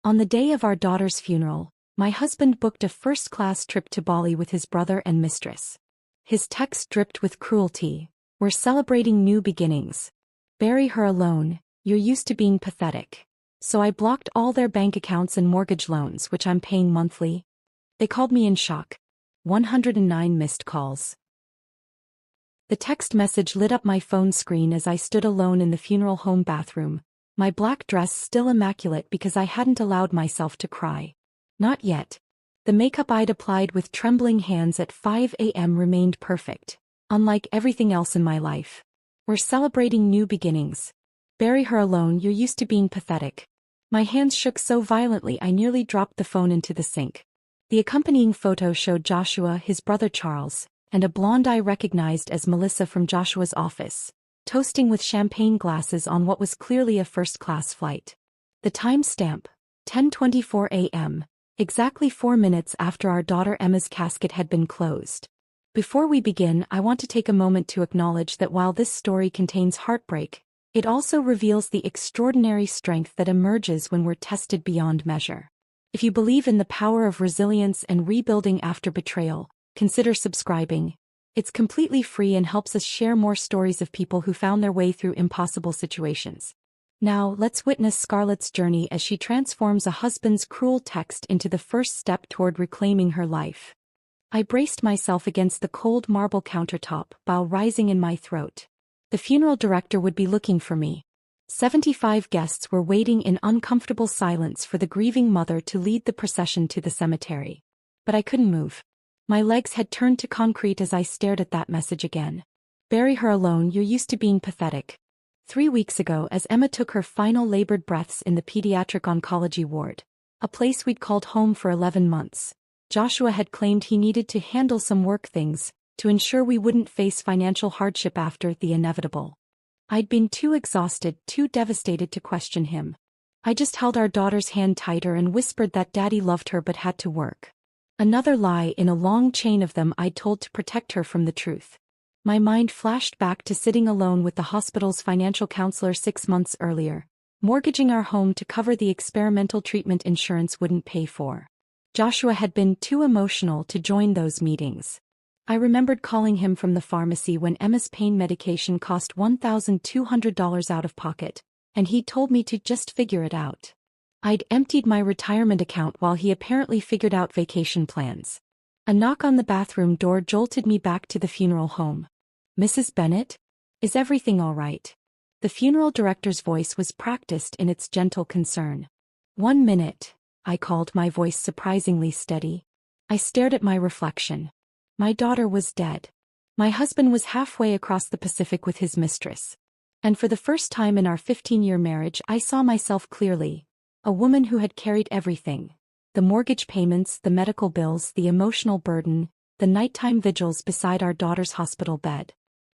On the day of our daughter's funeral, my husband booked a first-class trip to Bali with his brother and mistress. His text dripped with cruelty. "We're celebrating new beginnings. Bury her alone, you're used to being pathetic." So I blocked all their bank accounts and mortgage loans, which I'm paying monthly. They called me in shock. 109 missed calls. The text message lit up my phone screen as I stood alone in the funeral home bathroom, my black dress still immaculate because I hadn't allowed myself to cry. Not yet. The makeup I'd applied with trembling hands at 5 a.m. remained perfect, unlike everything else in my life. "We're celebrating new beginnings. Bury her alone, you're used to being pathetic." My hands shook so violently I nearly dropped the phone into the sink. The accompanying photo showed Joshua, his brother Charles, and a blonde I recognized as Melissa from Joshua's office, toasting with champagne glasses on what was clearly a first-class flight. The timestamp, 10:24 a.m., exactly 4 minutes after our daughter Emma's casket had been closed. Before we begin, I want to take a moment to acknowledge that while this story contains heartbreak, it also reveals the extraordinary strength that emerges when we're tested beyond measure. If you believe in the power of resilience and rebuilding after betrayal, consider subscribing. It's completely free and helps us share more stories of people who found their way through impossible situations. Now, let's witness Scarlett's journey as she transforms a husband's cruel text into the first step toward reclaiming her life. I braced myself against the cold marble countertop, bile rising in my throat. The funeral director would be looking for me. 75 guests were waiting in uncomfortable silence for the grieving mother to lead the procession to the cemetery. But I couldn't move. My legs had turned to concrete as I stared at that message again. "Bury her alone, you're used to being pathetic." 3 weeks ago, as Emma took her final labored breaths in the pediatric oncology ward, a place we'd called home for 11 months, Joshua had claimed he needed to handle some work things to ensure we wouldn't face financial hardship after the inevitable. I'd been too exhausted, too devastated to question him. I just held our daughter's hand tighter and whispered that Daddy loved her but had to work. Another lie in a long chain of them I'd told to protect her from the truth. My mind flashed back to sitting alone with the hospital's financial counselor 6 months earlier, mortgaging our home to cover the experimental treatment insurance wouldn't pay for. Joshua had been too emotional to join those meetings. I remembered calling him from the pharmacy when Emma's pain medication cost $1,200 out of pocket, and he told me to just figure it out. I'd emptied my retirement account while he apparently figured out vacation plans. A knock on the bathroom door jolted me back to the funeral home. "Mrs. Bennett? Is everything all right?" The funeral director's voice was practiced in its gentle concern. "1 minute," I called, my voice surprisingly steady. I stared at my reflection. My daughter was dead. My husband was halfway across the Pacific with his mistress. And for the first time in our 15-year marriage, I saw myself clearly. A woman who had carried everything. The mortgage payments, the medical bills, the emotional burden, the nighttime vigils beside our daughter's hospital bed.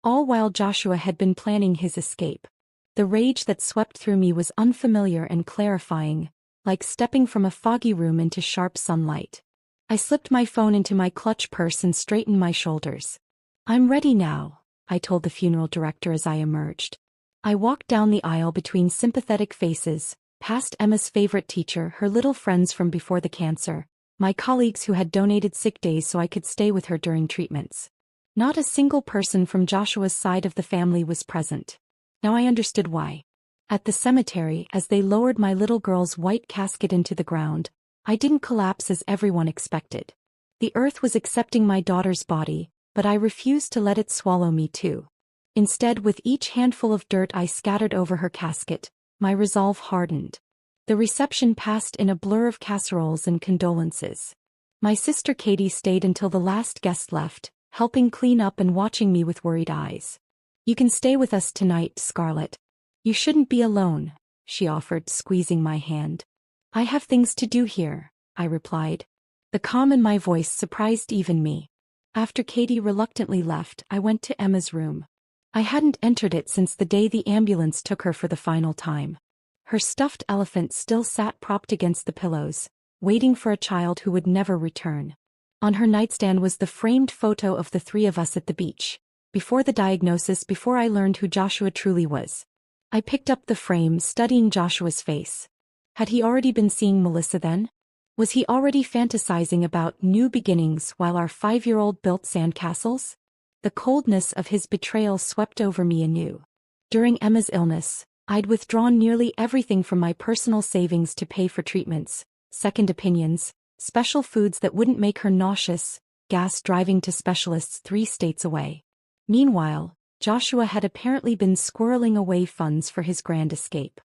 All while Joshua had been planning his escape. The rage that swept through me was unfamiliar and clarifying, like stepping from a foggy room into sharp sunlight. I slipped my phone into my clutch purse and straightened my shoulders. "I'm ready now," I told the funeral director as I emerged. I walked down the aisle between sympathetic faces, past Emma's favorite teacher, her little friends from before the cancer, my colleagues who had donated sick days so I could stay with her during treatments. Not a single person from Joshua's side of the family was present. Now I understood why. At the cemetery, as they lowered my little girl's white casket into the ground, I didn't collapse as everyone expected. The earth was accepting my daughter's body, but I refused to let it swallow me too. Instead, with each handful of dirt I scattered over her casket, my resolve hardened. The reception passed in a blur of casseroles and condolences. My sister Katie stayed until the last guest left, helping clean up and watching me with worried eyes. "You can stay with us tonight, Scarlett. You shouldn't be alone," she offered, squeezing my hand. "I have things to do here," I replied. The calm in my voice surprised even me. After Katie reluctantly left, I went to Emma's room. I hadn't entered it since the day the ambulance took her for the final time. Her stuffed elephant still sat propped against the pillows, waiting for a child who would never return. On her nightstand was the framed photo of the 3 of us at the beach. Before the diagnosis, before I learned who Joshua truly was. I picked up the frame, studying Joshua's face. Had he already been seeing Melissa then? Was he already fantasizing about new beginnings while our 5-year-old built sandcastles? The coldness of his betrayal swept over me anew. During Emma's illness, I'd withdrawn nearly everything from my personal savings to pay for treatments, second opinions, special foods that wouldn't make her nauseous, gas driving to specialists 3 states away. Meanwhile, Joshua had apparently been squirreling away funds for his grand escape.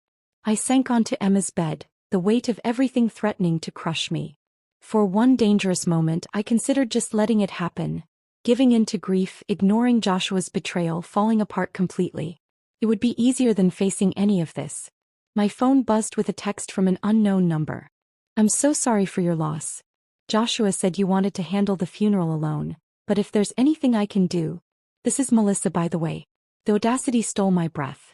I sank onto Emma's bed, the weight of everything threatening to crush me. For one dangerous moment I considered just letting it happen, giving in to grief, ignoring Joshua's betrayal, falling apart completely. It would be easier than facing any of this. My phone buzzed with a text from an unknown number. "I'm so sorry for your loss. Joshua said you wanted to handle the funeral alone, but if there's anything I can do..." This is Melissa, by the way. The audacity stole my breath.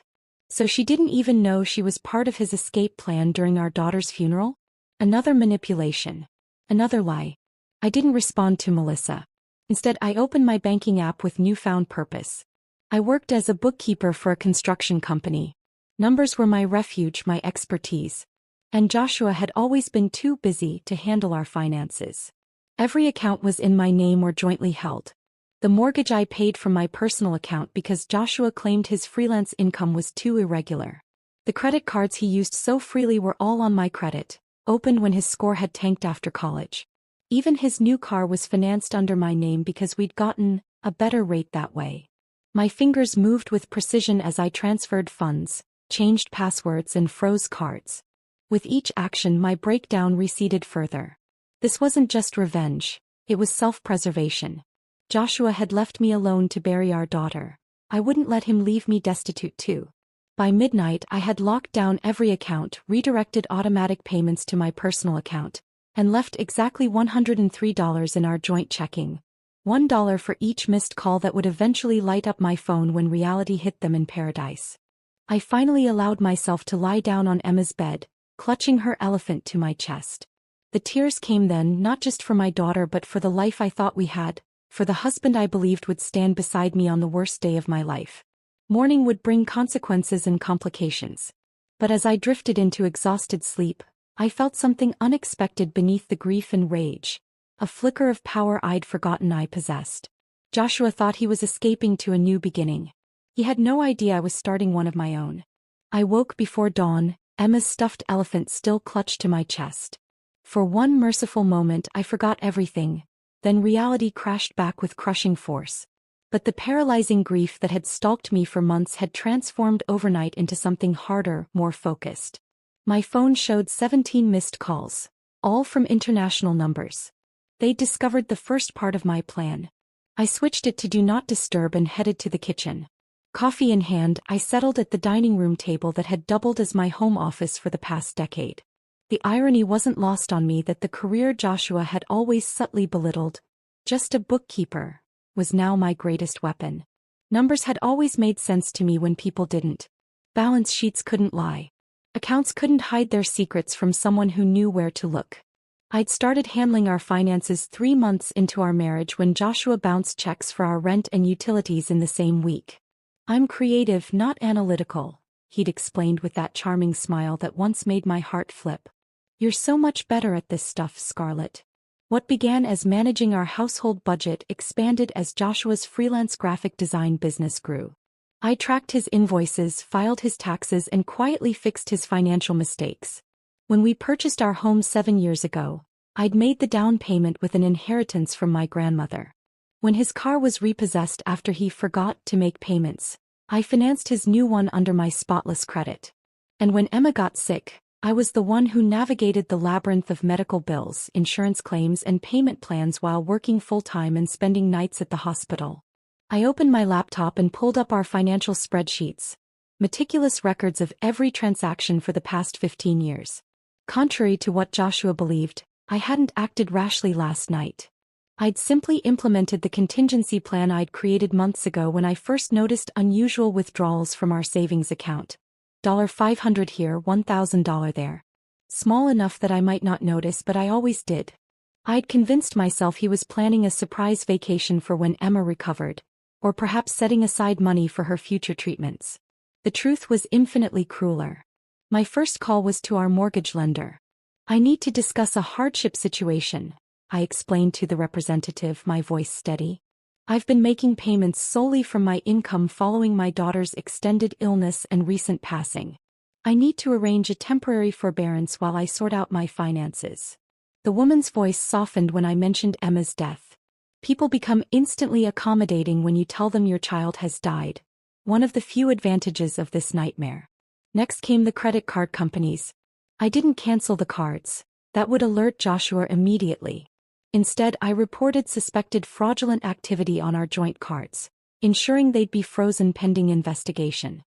So she didn't even know she was part of his escape plan during our daughter's funeral? Another manipulation. Another lie. I didn't respond to Melissa. Instead, I opened my banking app with newfound purpose. I worked as a bookkeeper for a construction company. Numbers were my refuge, my expertise. And Joshua had always been too busy to handle our finances. Every account was in my name or jointly held. The mortgage I paid from my personal account because Joshua claimed his freelance income was too irregular. The credit cards he used so freely were all on my credit, opened when his score had tanked after college. Even his new car was financed under my name because we'd gotten a better rate that way. My fingers moved with precision as I transferred funds, changed passwords and froze cards. With each action my breakdown receded further. This wasn't just revenge, it was self-preservation. Joshua had left me alone to bury our daughter. I wouldn't let him leave me destitute too. By midnight I had locked down every account, redirected automatic payments to my personal account, and left exactly $103 in our joint checking. $1 for each missed call that would eventually light up my phone when reality hit them in paradise. I finally allowed myself to lie down on Emma's bed, clutching her elephant to my chest. The tears came then, not just for my daughter but for the life I thought we had, for the husband I believed would stand beside me on the worst day of my life. Mourning would bring consequences and complications. But as I drifted into exhausted sleep, I felt something unexpected beneath the grief and rage. A flicker of power I'd forgotten I possessed. Joshua thought he was escaping to a new beginning. He had no idea I was starting one of my own. I woke before dawn, Emma's stuffed elephant still clutched to my chest. For one merciful moment I forgot everything. Then reality crashed back with crushing force. But the paralyzing grief that had stalked me for months had transformed overnight into something harder, more focused. My phone showed 17 missed calls, all from international numbers. They'd discovered the first part of my plan. I switched it to Do Not Disturb and headed to the kitchen. Coffee in hand, I settled at the dining room table that had doubled as my home office for the past decade. The irony wasn't lost on me that the career Joshua had always subtly belittled, just a bookkeeper, was now my greatest weapon. Numbers had always made sense to me when people didn't. Balance sheets couldn't lie. Accounts couldn't hide their secrets from someone who knew where to look. I'd started handling our finances 3 months into our marriage when Joshua bounced checks for our rent and utilities in the same week. "I'm creative, not analytical," he'd explained with that charming smile that once made my heart flip. "You're so much better at this stuff, Scarlett." What began as managing our household budget expanded as Joshua's freelance graphic design business grew. I tracked his invoices, filed his taxes, and quietly fixed his financial mistakes. When we purchased our home 7 years ago, I'd made the down payment with an inheritance from my grandmother. When his car was repossessed after he forgot to make payments, I financed his new one under my spotless credit. And when Emma got sick, I was the one who navigated the labyrinth of medical bills, insurance claims, and payment plans while working full-time and spending nights at the hospital. I opened my laptop and pulled up our financial spreadsheets, meticulous records of every transaction for the past 15 years. Contrary to what Joshua believed, I hadn't acted rashly last night. I'd simply implemented the contingency plan I'd created months ago when I first noticed unusual withdrawals from our savings account. $500 here, $1,000 there. Small enough that I might not notice, but I always did. I'd convinced myself he was planning a surprise vacation for when Emma recovered, or perhaps setting aside money for her future treatments. The truth was infinitely crueler. My first call was to our mortgage lender. I need to discuss a hardship situation, I explained to the representative, my voice steady. I've been making payments solely from my income following my daughter's extended illness and recent passing. I need to arrange a temporary forbearance while I sort out my finances. The woman's voice softened when I mentioned Emma's death. People become instantly accommodating when you tell them your child has died. One of the few advantages of this nightmare. Next came the credit card companies. I didn't cancel the cards. That would alert Joshua immediately. Instead, I reported suspected fraudulent activity on our joint cards, ensuring they'd be frozen pending investigation.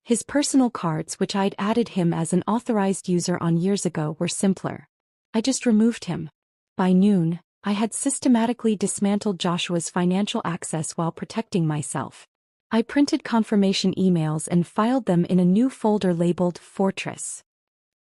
His personal cards, which I'd added him as an authorized user on years ago, were simpler. I just removed him. By noon, I had systematically dismantled Joshua's financial access while protecting myself. I printed confirmation emails and filed them in a new folder labeled Fortress.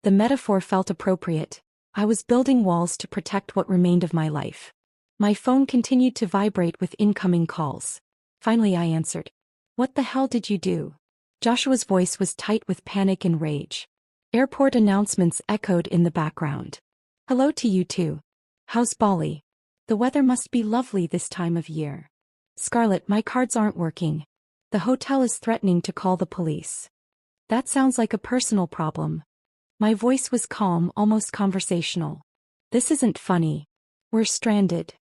The metaphor felt appropriate. I was building walls to protect what remained of my life. My phone continued to vibrate with incoming calls. Finally I answered. "What the hell did you do?" Joshua's voice was tight with panic and rage. Airport announcements echoed in the background. "Hello to you too. How's Bali? The weather must be lovely this time of year." "Scarlett, my cards aren't working. The hotel is threatening to call the police." "That sounds like a personal problem." My voice was calm, almost conversational. "This isn't funny. We're stranded."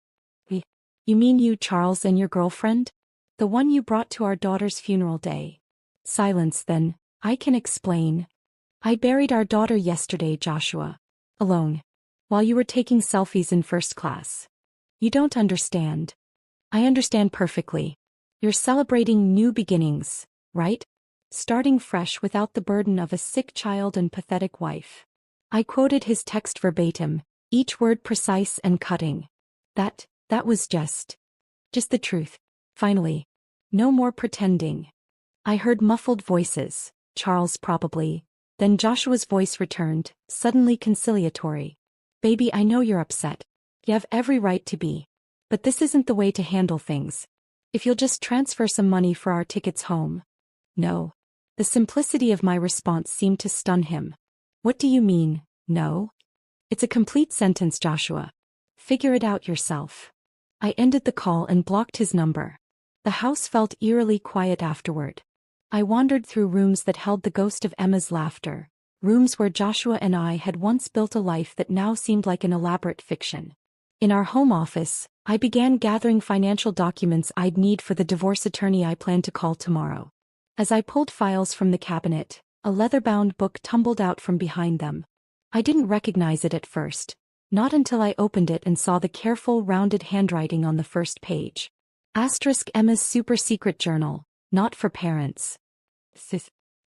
"You mean you, Charles, and your girlfriend? The one you brought to our daughter's funeral day?" Silence. "Then, I can explain. I buried our daughter yesterday, Joshua. Alone. While you were taking selfies in first class. You don't understand." "I understand perfectly. You're celebrating new beginnings, right? Starting fresh without the burden of a sick child and pathetic wife." I quoted his text verbatim, each word precise and cutting. That was just the truth. Finally. No more pretending. I heard muffled voices, Charles probably. Then Joshua's voice returned, suddenly conciliatory. "Baby, I know you're upset. You have every right to be. But this isn't the way to handle things. If you'll just transfer some money for our tickets home." "No." The simplicity of my response seemed to stun him. "What do you mean, no?" "It's a complete sentence, Joshua. Figure it out yourself." I ended the call and blocked his number. The house felt eerily quiet afterward. I wandered through rooms that held the ghost of Emma's laughter, rooms where Joshua and I had once built a life that now seemed like an elaborate fiction. In our home office, I began gathering financial documents I'd need for the divorce attorney I planned to call tomorrow. As I pulled files from the cabinet, a leather-bound book tumbled out from behind them. I didn't recognize it at first, not until I opened it and saw the careful, rounded handwriting on the first page. Emma's super secret journal, not for parents.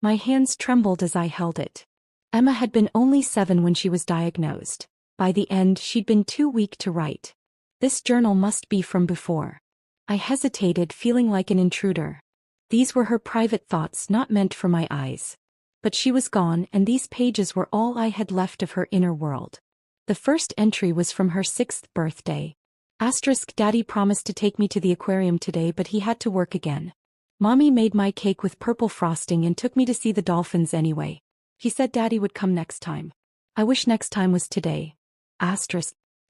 My hands trembled as I held it. Emma had been only 7 when she was diagnosed. By the end, she'd been too weak to write. This journal must be from before. I hesitated, feeling like an intruder. These were her private thoughts, not meant for my eyes. But she was gone, and these pages were all I had left of her inner world. The first entry was from her 6th birthday. Daddy promised to take me to the aquarium today, but he had to work again. Mommy made my cake with purple frosting and took me to see the dolphins anyway. He said Daddy would come next time. I wish next time was today.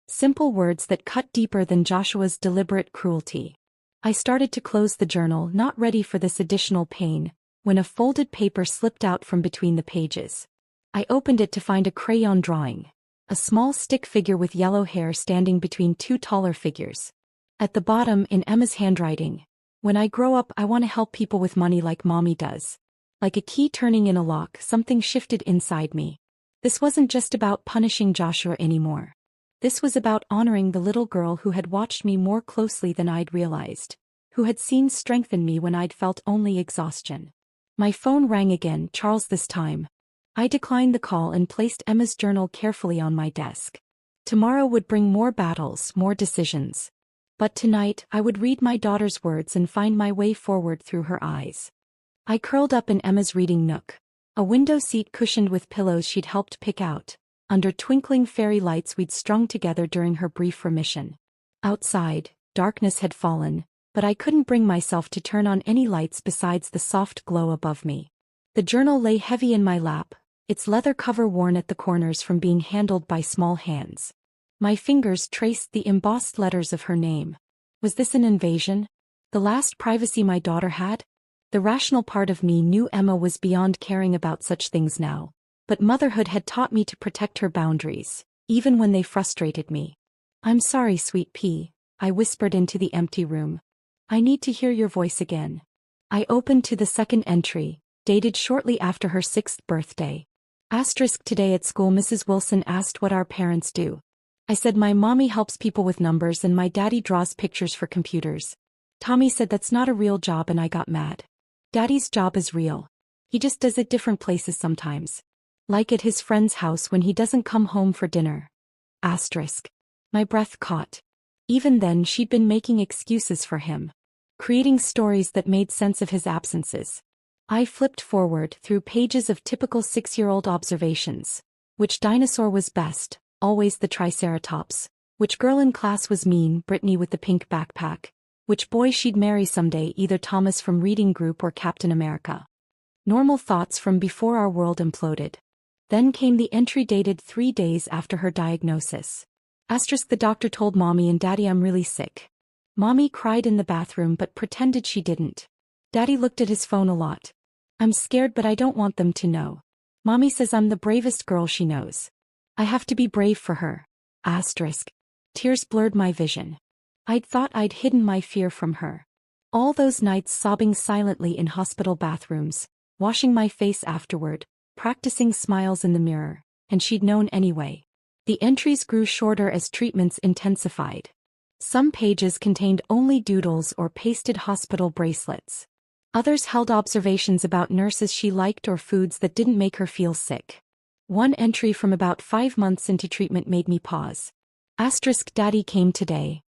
Simple words that cut deeper than Joshua's deliberate cruelty. I started to close the journal, not ready for this additional pain, when a folded paper slipped out from between the pages. I opened it to find a crayon drawing. A small stick figure with yellow hair standing between 2 taller figures. At the bottom, in Emma's handwriting, "When I grow up, I want to help people with money like Mommy does." Like a key turning in a lock, something shifted inside me. This wasn't just about punishing Joshua anymore. This was about honoring the little girl who had watched me more closely than I'd realized, who had seen strength in me when I'd felt only exhaustion. My phone rang again, Charles this time. I declined the call and placed Emma's journal carefully on my desk. Tomorrow would bring more battles, more decisions. But tonight, I would read my daughter's words and find my way forward through her eyes. I curled up in Emma's reading nook. A window seat cushioned with pillows she'd helped pick out, under twinkling fairy lights we'd strung together during her brief remission. Outside, darkness had fallen, but I couldn't bring myself to turn on any lights besides the soft glow above me. The journal lay heavy in my lap, its leather cover worn at the corners from being handled by small hands. My fingers traced the embossed letters of her name. Was this an invasion? The last privacy my daughter had? The rational part of me knew Emma was beyond caring about such things now, but motherhood had taught me to protect her boundaries, even when they frustrated me. "I'm sorry, sweet pea," I whispered into the empty room. "I need to hear your voice again." I opened to the second entry, dated shortly after her 6th birthday. Today at school Mrs. Wilson asked what our parents do. I said my mommy helps people with numbers and my daddy draws pictures for computers. Tommy said that's not a real job and I got mad. Daddy's job is real. He just does it different places sometimes. Like at his friend's house when he doesn't come home for dinner. My breath caught. Even then she'd been making excuses for him. Creating stories that made sense of his absences. I flipped forward through pages of typical 6-year-old observations. Which dinosaur was best? Always the Triceratops. Which girl in class was mean? Brittany with the pink backpack. Which boy she'd marry someday? Either Thomas from Reading Group or Captain America. Normal thoughts from before our world imploded. Then came the entry dated 3 days after her diagnosis. The doctor told Mommy and Daddy I'm really sick. Mommy cried in the bathroom but pretended she didn't. Daddy looked at his phone a lot. I'm scared but I don't want them to know. Mommy says I'm the bravest girl she knows. I have to be brave for her. Tears blurred my vision. I'd thought I'd hidden my fear from her. All those nights sobbing silently in hospital bathrooms, washing my face afterward, practicing smiles in the mirror, and she'd known anyway. The entries grew shorter as treatments intensified. Some pages contained only doodles or pasted hospital bracelets. Others held observations about nurses she liked or foods that didn't make her feel sick. One entry from about 5 months into treatment made me pause. Daddy came today.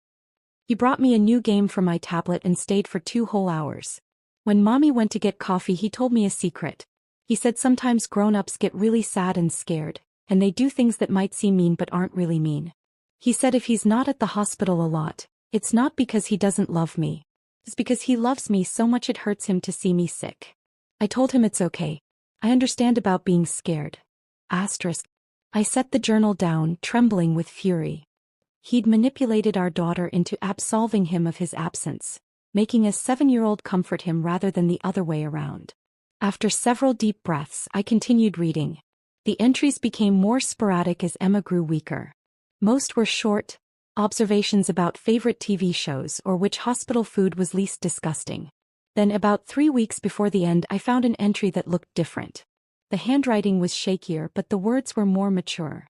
He brought me a new game for my tablet and stayed for 2 whole hours. When Mommy went to get coffee he told me a secret. He said sometimes grown-ups get really sad and scared, and they do things that might seem mean but aren't really mean. He said if he's not at the hospital a lot, it's not because he doesn't love me. It's because he loves me so much it hurts him to see me sick. I told him it's okay. I understand about being scared. I set the journal down, trembling with fury. He'd manipulated our daughter into absolving him of his absence, making a 7-year-old comfort him rather than the other way around. After several deep breaths, I continued reading. The entries became more sporadic as Emma grew weaker. Most were short, observations about favorite TV shows or which hospital food was least disgusting. Then about 3 weeks before the end I found an entry that looked different. The handwriting was shakier but the words were more mature.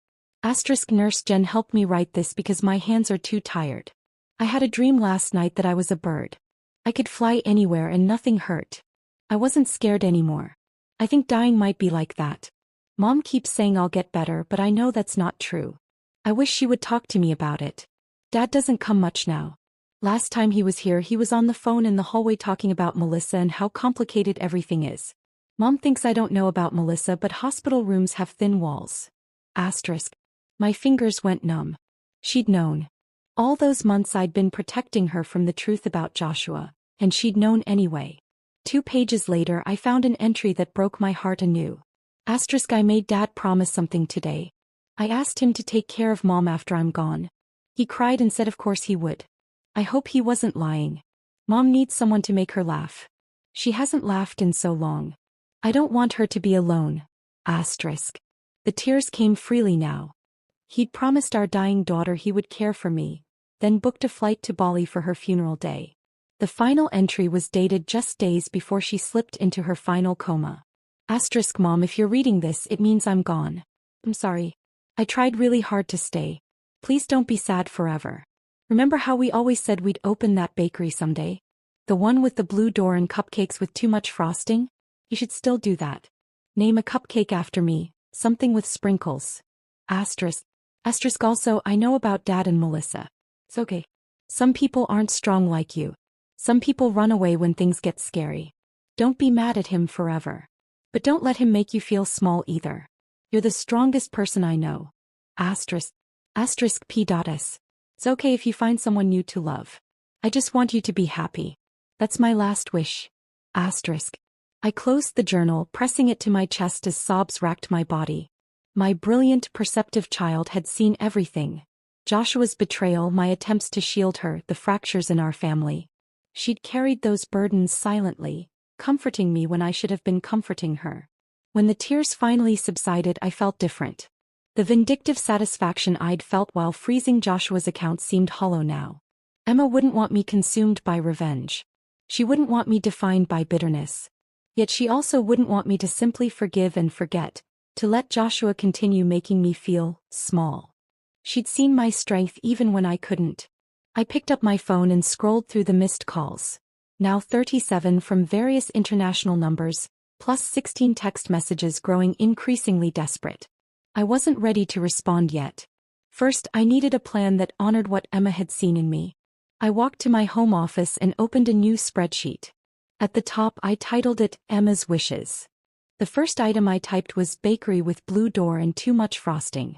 Nurse Jen helped me write this because my hands are too tired. I had a dream last night that I was a bird. I could fly anywhere and nothing hurt. I wasn't scared anymore. I think dying might be like that. Mom keeps saying I'll get better but I know that's not true. I wish she would talk to me about it. Dad doesn't come much now. Last time he was here he was on the phone in the hallway talking about Melissa and how complicated everything is. Mom thinks I don't know about Melissa but hospital rooms have thin walls. My fingers went numb. She'd known. All those months I'd been protecting her from the truth about Joshua, and she'd known anyway. 2 pages later I found an entry that broke my heart anew. I made Dad promise something today. I asked him to take care of Mom after I'm gone. He cried and said of course he would. I hope he wasn't lying. Mom needs someone to make her laugh. She hasn't laughed in so long. I don't want her to be alone. The tears came freely now. He'd promised our dying daughter he would care for me, then booked a flight to Bali for her funeral day. The final entry was dated just days before she slipped into her final coma. Mom, if you're reading this, it means I'm gone. I'm sorry. I tried really hard to stay. Please don't be sad forever. Remember how we always said we'd open that bakery someday? The one with the blue door and cupcakes with too much frosting? You should still do that. Name a cupcake after me, something with sprinkles. Also, I know about Dad and Melissa. It's okay. Some people aren't strong like you. Some people run away when things get scary. Don't be mad at him forever. But don't let him make you feel small either. You're the strongest person I know. P.S. It's okay if you find someone new to love. I just want you to be happy. That's my last wish. I I closed the journal, pressing it to my chest as sobs racked my body. My brilliant, perceptive child had seen everything. Joshua's betrayal, my attempts to shield her, the fractures in our family. She'd carried those burdens silently, comforting me when I should have been comforting her. When the tears finally subsided, I felt different. The vindictive satisfaction I'd felt while freezing Joshua's account seemed hollow now. Emma wouldn't want me consumed by revenge. She wouldn't want me defined by bitterness. Yet she also wouldn't want me to simply forgive and forget, to let Joshua continue making me feel small. She'd seen my strength even when I couldn't. I picked up my phone and scrolled through the missed calls. Now 37 from various international numbers, plus 16 text messages growing increasingly desperate. I wasn't ready to respond yet. First, I needed a plan that honored what Emma had seen in me. I walked to my home office and opened a new spreadsheet. At the top, I titled it Emma's Wishes. The first item I typed was bakery with blue door and too much frosting.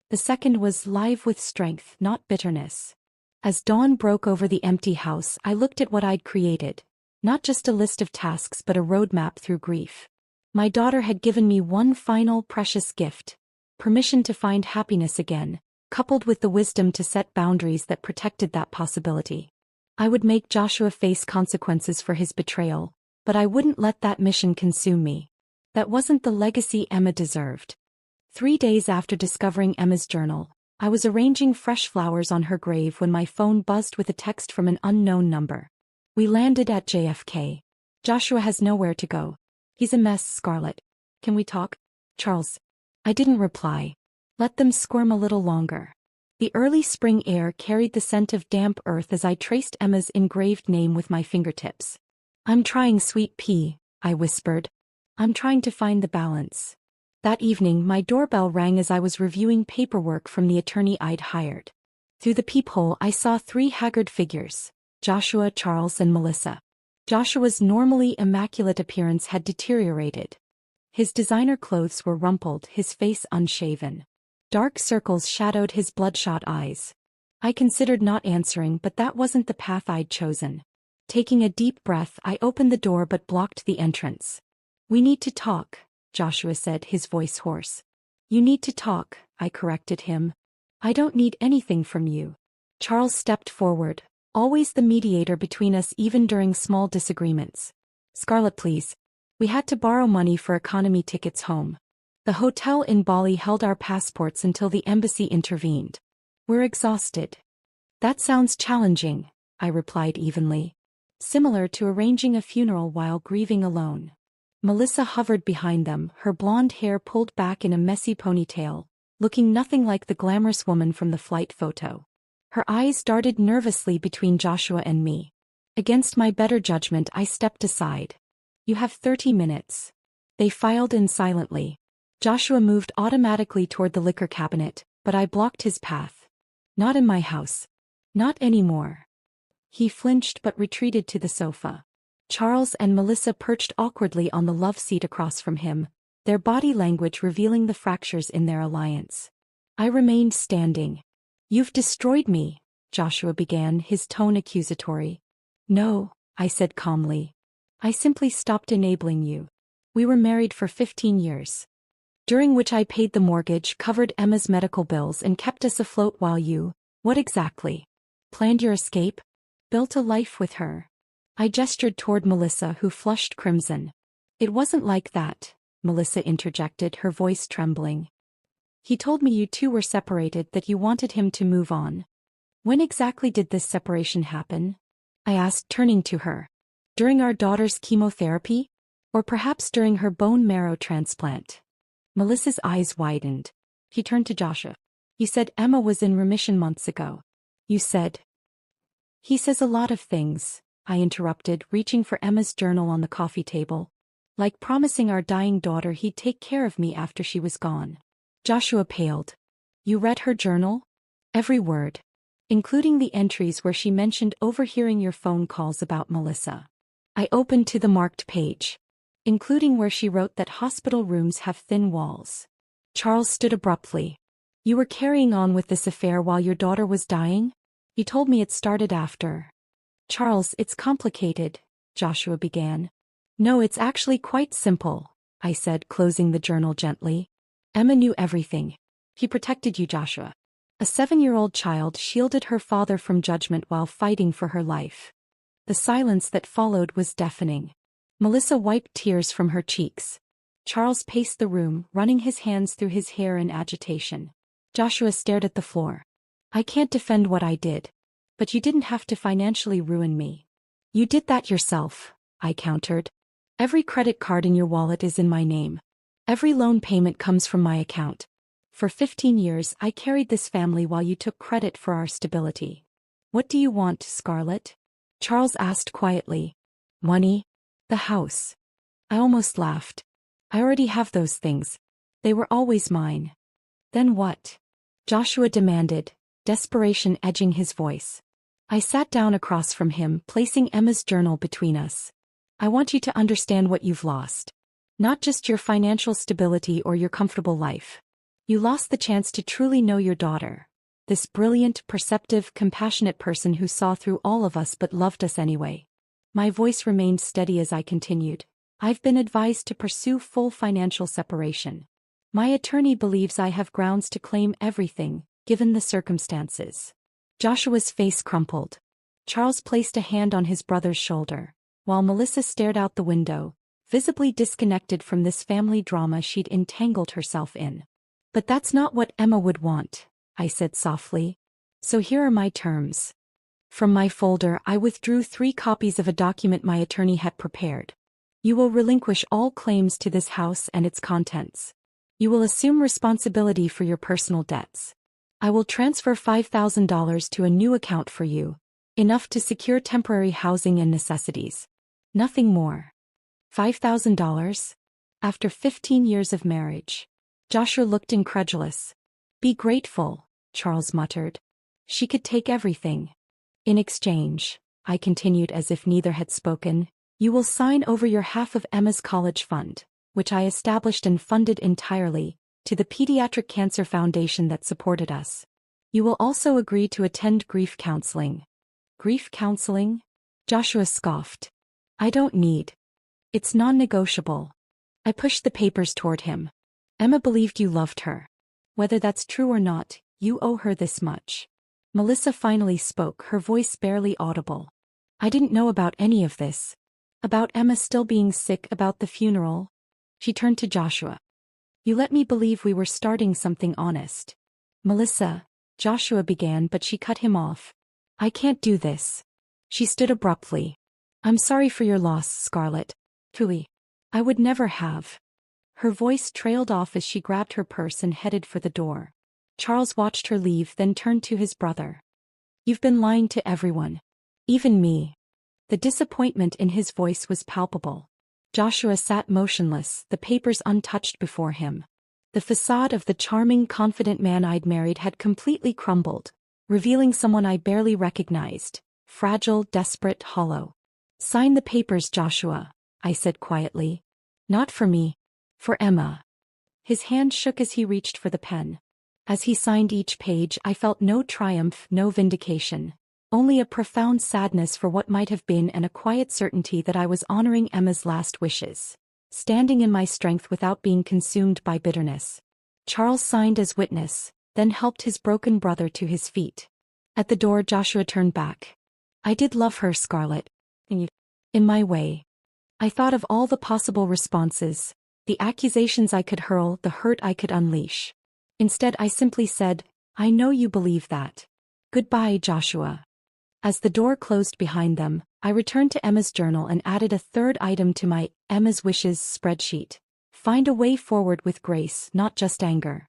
The second was live with strength, not bitterness. As dawn broke over the empty house, I looked at what I'd created. Not just a list of tasks but a roadmap through grief. My daughter had given me one final precious gift. Permission to find happiness again, coupled with the wisdom to set boundaries that protected that possibility. I would make Joshua face consequences for his betrayal, but I wouldn't let that mission consume me. That wasn't the legacy Emma deserved. 3 days after discovering Emma's journal, I was arranging fresh flowers on her grave when my phone buzzed with a text from an unknown number. We landed at JFK. Joshua has nowhere to go. He's a mess, Scarlett. Can we talk? Charles. I didn't reply. Let them squirm a little longer. The early spring air carried the scent of damp earth as I traced Emma's engraved name with my fingertips. I'm trying, sweet pea, I whispered. I'm trying to find the balance. That evening, my doorbell rang as I was reviewing paperwork from the attorney I'd hired. Through the peephole, I saw 3 haggard figures: Joshua, Charles, and Melissa. Joshua's normally immaculate appearance had deteriorated. His designer clothes were rumpled, his face unshaven. Dark circles shadowed his bloodshot eyes. I considered not answering, but that wasn't the path I'd chosen. Taking a deep breath, I opened the door but blocked the entrance. We need to talk, Joshua said, his voice hoarse. You need to talk, I corrected him. I don't need anything from you. Charles stepped forward, always the mediator between us even during small disagreements. Scarlett, please. We had to borrow money for economy tickets home. The hotel in Bali held our passports until the embassy intervened. We're exhausted. That sounds challenging, I replied evenly. Similar to arranging a funeral while grieving alone. Melissa hovered behind them, her blonde hair pulled back in a messy ponytail, looking nothing like the glamorous woman from the flight photo. Her eyes darted nervously between Joshua and me. Against my better judgment, I stepped aside. You have 30 minutes. They filed in silently. Joshua moved automatically toward the liquor cabinet, but I blocked his path. Not in my house. Not anymore. He flinched but retreated to the sofa. Charles and Melissa perched awkwardly on the love seat across from him, their body language revealing the fractures in their alliance. I remained standing. You've destroyed me, Joshua began, his tone accusatory. No, I said calmly. I simply stopped enabling you. We were married for 15 years. During which I paid the mortgage, covered Emma's medical bills, and kept us afloat while you, what exactly? Planned your escape? Built a life with her? I gestured toward Melissa, who flushed crimson. It wasn't like that, Melissa interjected, her voice trembling. He told me you two were separated, that you wanted him to move on. When exactly did this separation happen? I asked, turning to her. During our daughter's chemotherapy? Or perhaps during her bone marrow transplant? Melissa's eyes widened. He turned to Joshua. You said Emma was in remission months ago. You said. He says a lot of things, I interrupted, reaching for Emma's journal on the coffee table. Like promising our dying daughter he'd take care of me after she was gone. Joshua paled. You read her journal? Every word. Including the entries where she mentioned overhearing your phone calls about Melissa. I opened to the marked page. Including where she wrote that hospital rooms have thin walls. Charles stood abruptly. You were carrying on with this affair while your daughter was dying? You told me it started after. Charles, it's complicated, Joshua began. No, it's actually quite simple, I said, closing the journal gently. Emma knew everything. He protected you, Joshua. A 7-year-old child shielded her father from judgment while fighting for her life. The silence that followed was deafening. Melissa wiped tears from her cheeks. Charles paced the room, running his hands through his hair in agitation. Joshua stared at the floor. I can't defend what I did. But you didn't have to financially ruin me. You did that yourself, I countered. Every credit card in your wallet is in my name. Every loan payment comes from my account. For 15 years I carried this family while you took credit for our stability. What do you want, Scarlett? Charles asked quietly. Money? The house. I almost laughed. I already have those things. They were always mine. Then what? Joshua demanded, desperation edging his voice. I sat down across from him, placing Emma's journal between us. I want you to understand what you've lost. Not just your financial stability or your comfortable life. You lost the chance to truly know your daughter. This brilliant, perceptive, compassionate person who saw through all of us but loved us anyway. My voice remained steady as I continued. I've been advised to pursue full financial separation. My attorney believes I have grounds to claim everything, given the circumstances. Joshua's face crumpled. Charles placed a hand on his brother's shoulder, while Melissa stared out the window, visibly disconnected from this family drama she'd entangled herself in. But that's not what Emma would want, I said softly. So here are my terms. From my folder I withdrew 3 copies of a document my attorney had prepared. You will relinquish all claims to this house and its contents. You will assume responsibility for your personal debts. I will transfer $5,000 to a new account for you, enough to secure temporary housing and necessities. Nothing more. $5,000? After 15 years of marriage. Joshua looked incredulous. Be grateful, Charles muttered. She could take everything. In exchange, I continued as if neither had spoken, you will sign over your half of Emma's college fund, which I established and funded entirely, to the Pediatric Cancer Foundation that supported us. You will also agree to attend grief counseling. Grief counseling? Joshua scoffed. I don't need. It's non-negotiable. I pushed the papers toward him. Emma believed you loved her. Whether that's true or not, you owe her this much. Melissa finally spoke, her voice barely audible. I didn't know about any of this. About Emma still being sick, about the funeral. She turned to Joshua. You let me believe we were starting something honest. Melissa, Joshua began, but she cut him off. I can't do this. She stood abruptly. I'm sorry for your loss, Scarlett. Truly. I would never have. Her voice trailed off as she grabbed her purse and headed for the door. Charles watched her leave, then turned to his brother. You've been lying to everyone. Even me. The disappointment in his voice was palpable. Joshua sat motionless, the papers untouched before him. The facade of the charming, confident man I'd married had completely crumbled, revealing someone I barely recognized, fragile, desperate, hollow. Sign the papers, Joshua, I said quietly. Not for me. For Emma. His hand shook as he reached for the pen. As he signed each page, I felt no triumph, no vindication. Only a profound sadness for what might have been and a quiet certainty that I was honoring Emma's last wishes. Standing in my strength without being consumed by bitterness. Charles signed as witness, then helped his broken brother to his feet. At the door, Joshua turned back. I did love her, Scarlett. In my way. I thought of all the possible responses, the accusations I could hurl, the hurt I could unleash. Instead, I simply said, I know you believe that. Goodbye, Joshua. As the door closed behind them, I returned to Emma's journal and added a third item to my Emma's Wishes spreadsheet. Find a way forward with grace, not just anger.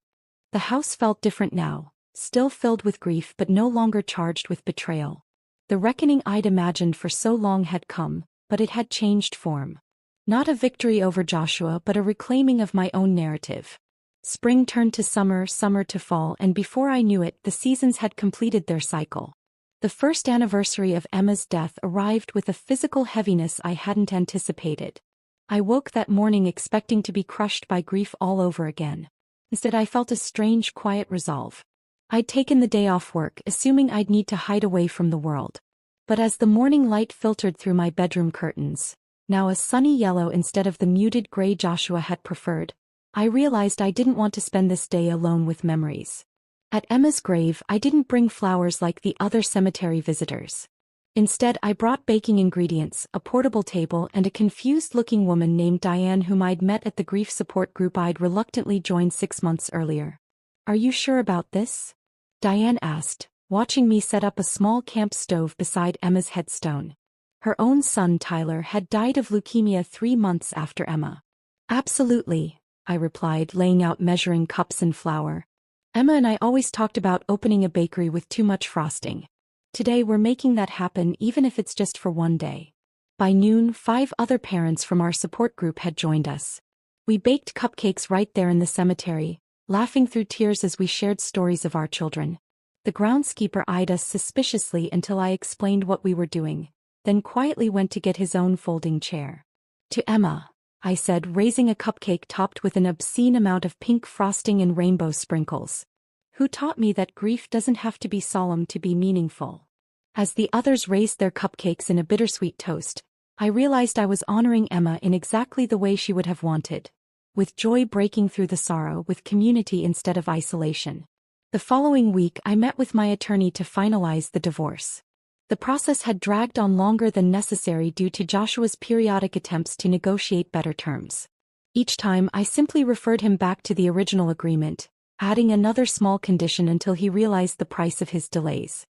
The house felt different now, still filled with grief but no longer charged with betrayal. The reckoning I'd imagined for so long had come, but it had changed form. Not a victory over Joshua, but a reclaiming of my own narrative. Spring turned to summer, summer to fall, and before I knew it, the seasons had completed their cycle. The first anniversary of Emma's death arrived with a physical heaviness I hadn't anticipated. I woke that morning expecting to be crushed by grief all over again. Instead, I felt a strange, quiet resolve. I'd taken the day off work, assuming I'd need to hide away from the world. But as the morning light filtered through my bedroom curtains, now a sunny yellow instead of the muted gray Joshua had preferred. I realized I didn't want to spend this day alone with memories. At Emma's grave, I didn't bring flowers like the other cemetery visitors. Instead, I brought baking ingredients, a portable table, and a confused-looking woman named Diane whom I'd met at the grief support group I'd reluctantly joined 6 months earlier. "Are you sure about this?" Diane asked, watching me set up a small camp stove beside Emma's headstone. Her own son Tyler had died of leukemia 3 months after Emma. "Absolutely," I replied, laying out measuring cups and flour. "Emma and I always talked about opening a bakery with too much frosting. Today we're making that happen even if it's just for one day." By noon, 5 other parents from our support group had joined us. We baked cupcakes right there in the cemetery, laughing through tears as we shared stories of our children. The groundskeeper eyed us suspiciously until I explained what we were doing, then quietly went to get his own folding chair. "To Emma," I said, raising a cupcake topped with an obscene amount of pink frosting and rainbow sprinkles. "Who taught me that grief doesn't have to be solemn to be meaningful?" As the others raised their cupcakes in a bittersweet toast, I realized I was honoring Emma in exactly the way she would have wanted, with joy breaking through the sorrow, with community instead of isolation. The following week, I met with my attorney to finalize the divorce. The process had dragged on longer than necessary due to Joshua's periodic attempts to negotiate better terms. Each time, I simply referred him back to the original agreement, adding another small condition until he realized the price of his delays.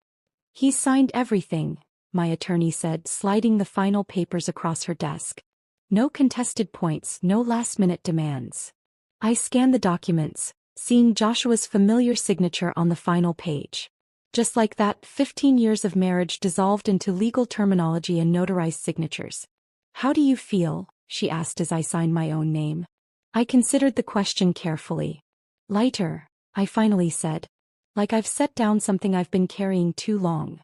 "He's signed everything," my attorney said, sliding the final papers across her desk. "No contested points, no last-minute demands." I scanned the documents, seeing Joshua's familiar signature on the final page. Just like that, 15 years of marriage dissolved into legal terminology and notarized signatures. "How do you feel?" she asked as I signed my own name. I considered the question carefully. "Lighter," I finally said. "Like I've set down something I've been carrying too long."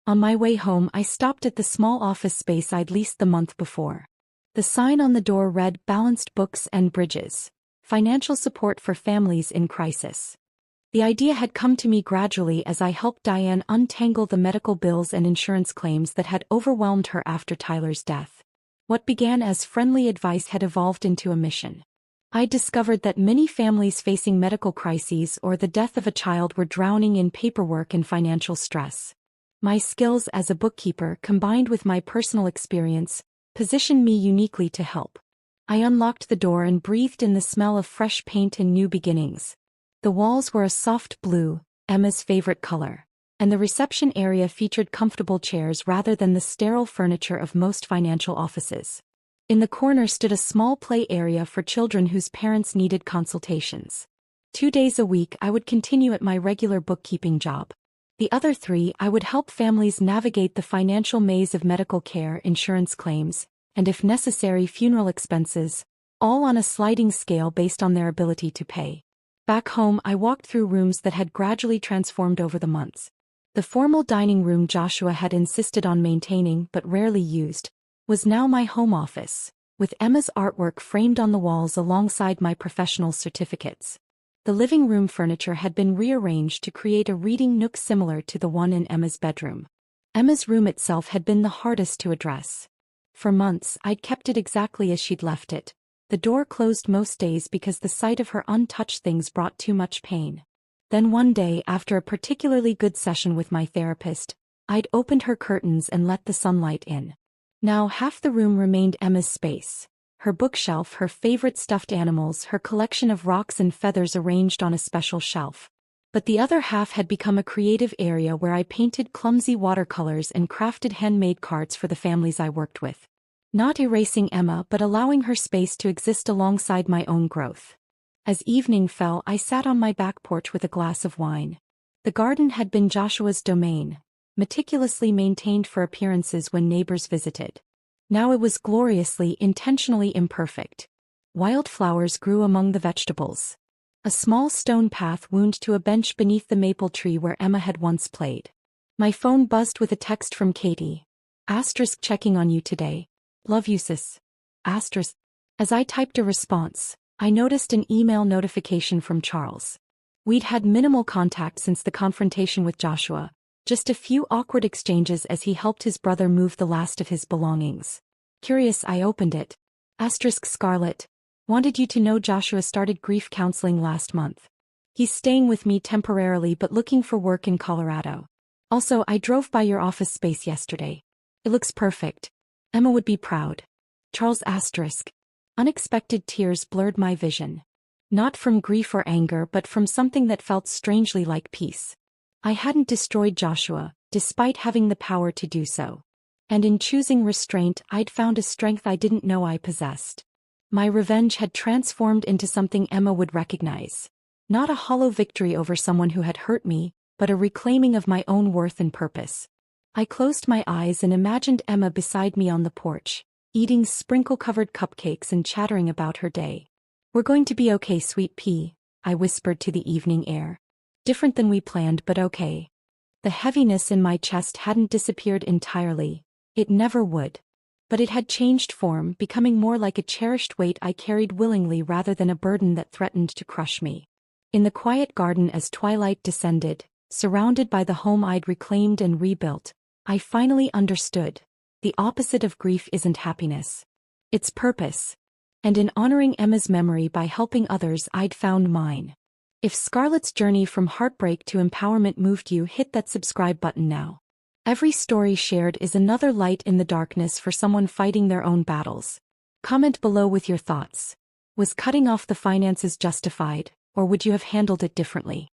On my way home, I stopped at the small office space I'd leased the month before. The sign on the door read "Balanced Books and Bridges. Financial support for families in crisis." The idea had come to me gradually as I helped Diane untangle the medical bills and insurance claims that had overwhelmed her after Tyler's death. What began as friendly advice had evolved into a mission. I discovered that many families facing medical crises or the death of a child were drowning in paperwork and financial stress. My skills as a bookkeeper, combined with my personal experience, positioned me uniquely to help. I unlocked the door and breathed in the smell of fresh paint and new beginnings. The walls were a soft blue, Emma's favorite color, and the reception area featured comfortable chairs rather than the sterile furniture of most financial offices. In the corner stood a small play area for children whose parents needed consultations. 2 days a week I would continue at my regular bookkeeping job. The other 3 I would help families navigate the financial maze of medical care, insurance claims, and if necessary funeral expenses, all on a sliding scale based on their ability to pay. Back home, I walked through rooms that had gradually transformed over the months. The formal dining room Joshua had insisted on maintaining but rarely used was now my home office, with Emma's artwork framed on the walls alongside my professional certificates. The living room furniture had been rearranged to create a reading nook similar to the one in Emma's bedroom. Emma's room itself had been the hardest to address. For months, I'd kept it exactly as she'd left it. The door closed most days because the sight of her untouched things brought too much pain. Then one day, after a particularly good session with my therapist, I'd opened her curtains and let the sunlight in. Now half the room remained Emma's space. Her bookshelf, her favorite stuffed animals, her collection of rocks and feathers arranged on a special shelf. But the other half had become a creative area where I painted clumsy watercolors and crafted handmade cards for the families I worked with. Not erasing Emma but allowing her space to exist alongside my own growth. As evening fell, I sat on my back porch with a glass of wine. The garden had been Joshua's domain, meticulously maintained for appearances when neighbors visited. Now it was gloriously, intentionally imperfect. Wildflowers grew among the vegetables. A small stone path wound to a bench beneath the maple tree where Emma had once played. My phone buzzed with a text from Katie. * checking on you today. Love you sis. *. As I typed a response, I noticed an email notification from Charles. We'd had minimal contact since the confrontation with Joshua, just a few awkward exchanges as he helped his brother move the last of his belongings. Curious, I opened it. Scarlet. Wanted you to know Joshua started grief counseling last month. He's staying with me temporarily but looking for work in Colorado. Also, I drove by your office space yesterday. It looks perfect. Emma would be proud. Charles*. Unexpected tears blurred my vision. Not from grief or anger but from something that felt strangely like peace. I hadn't destroyed Joshua, despite having the power to do so. And in choosing restraint, I'd found a strength I didn't know I possessed. My revenge had transformed into something Emma would recognize. Not a hollow victory over someone who had hurt me, but a reclaiming of my own worth and purpose. I closed my eyes and imagined Emma beside me on the porch, eating sprinkle-covered cupcakes and chattering about her day. We're going to be okay, sweet pea, I whispered to the evening air. Different than we planned, but okay. The heaviness in my chest hadn't disappeared entirely. It never would. But it had changed form, becoming more like a cherished weight I carried willingly rather than a burden that threatened to crush me. In the quiet garden as twilight descended, surrounded by the home I'd reclaimed and rebuilt, I finally understood. The opposite of grief isn't happiness. It's purpose. And in honoring Emma's memory by helping others, I'd found mine. If Scarlett's journey from heartbreak to empowerment moved you, hit that subscribe button now. Every story shared is another light in the darkness for someone fighting their own battles. Comment below with your thoughts. Was cutting off the finances justified, or would you have handled it differently?